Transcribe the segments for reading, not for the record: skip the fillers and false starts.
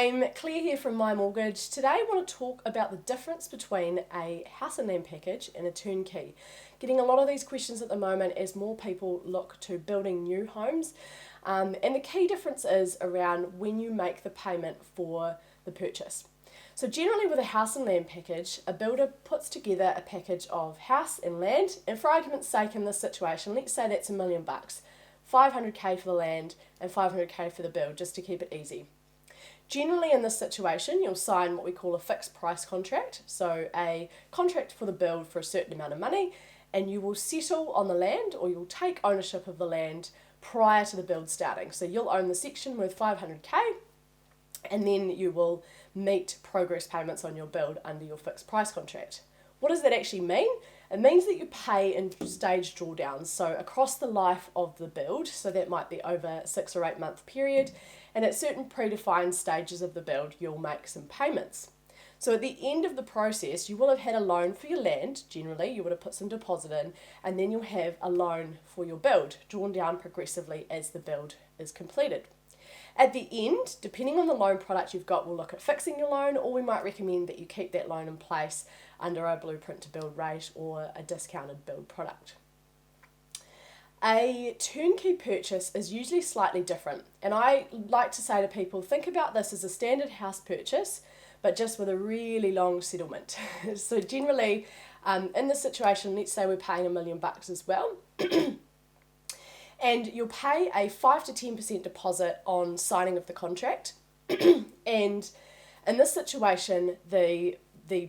I'm Claire here from My Mortgage. Today I want to talk about the difference between a house and land package and a turnkey. Getting a lot of these questions at the moment as more people look to building new homes. And the key difference is around when you make the payment for the purchase. So generally with a house and land package, a builder puts together a package of house and land, and for argument's sake in this situation, let's say that's $1 million, 500k for the land and 500k for the build, just to keep it easy. Generally in this situation, you'll sign what we call a fixed price contract, so a contract for the build for a certain amount of money, and you will settle on the land or you'll take ownership of the land prior to the build starting. So you'll own the section worth 500k, and then you will meet progress payments on your build under your fixed price contract. What does that actually mean? It means that you pay in staged drawdowns, so across the life of the build, so that might be over a 6 or 8 month period, and at certain predefined stages of the build, you'll make some payments. So at the end of the process, you will have had a loan for your land, generally, you would have put some deposit in, and then you'll have a loan for your build, drawn down progressively as the build is completed. At the end, depending on the loan product you've got, we'll look at fixing your loan, or we might recommend that you keep that loan in place under a blueprint to build rate or a discounted build product. A turnkey purchase is usually slightly different, and I like to say to people, think about this as a standard house purchase, but just with a really long settlement. So generally, in this situation, let's say we're paying $1 million as well, and you'll pay a 5 to 10% deposit on signing of the contract, and in this situation, the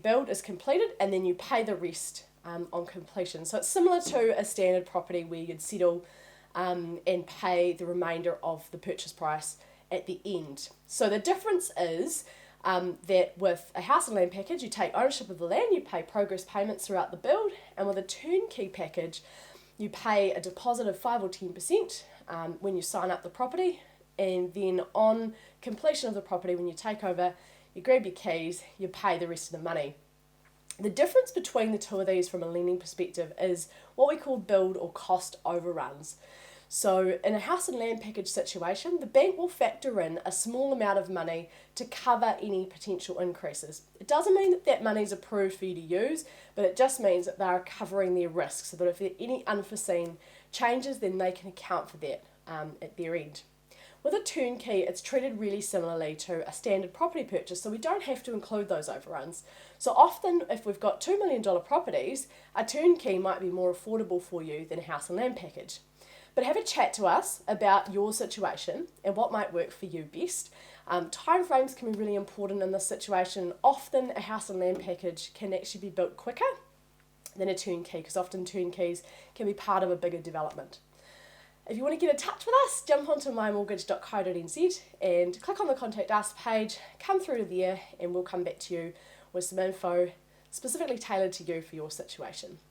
build is completed, and then you pay the rest on completion. So it's similar to a standard property where you'd settle and pay the remainder of the purchase price at the end. So the difference is that with a house and land package, you take ownership of the land, you pay progress payments throughout the build, and with a turnkey package, you pay a deposit of 5 or 10% when you sign up the property, and then on completion of the property, when you take over, you grab your keys, you pay the rest of the money. The difference between the two of these from a lending perspective is what we call build or cost overruns. So in a house and land package situation, the bank will factor in a small amount of money to cover any potential increases. It doesn't mean that that money is approved for you to use, but it just means that they are covering their risks, so that if there are any unforeseen changes, then they can account for that at their end. With a turnkey, it's treated really similarly to a standard property purchase, so we don't have to include those overruns. So often, if we've got $2 million properties, a turnkey might be more affordable for you than a house and land package. But have a chat to us about your situation and what might work for you best. Timeframes can be really important in this situation. Often a house and land package can actually be built quicker than a turnkey, because often turnkeys can be part of a bigger development. If you want to get in touch with us, jump onto mymortgage.co.nz and click on the Contact Us page, come through to there, and we'll come back to you with some info specifically tailored to you for your situation.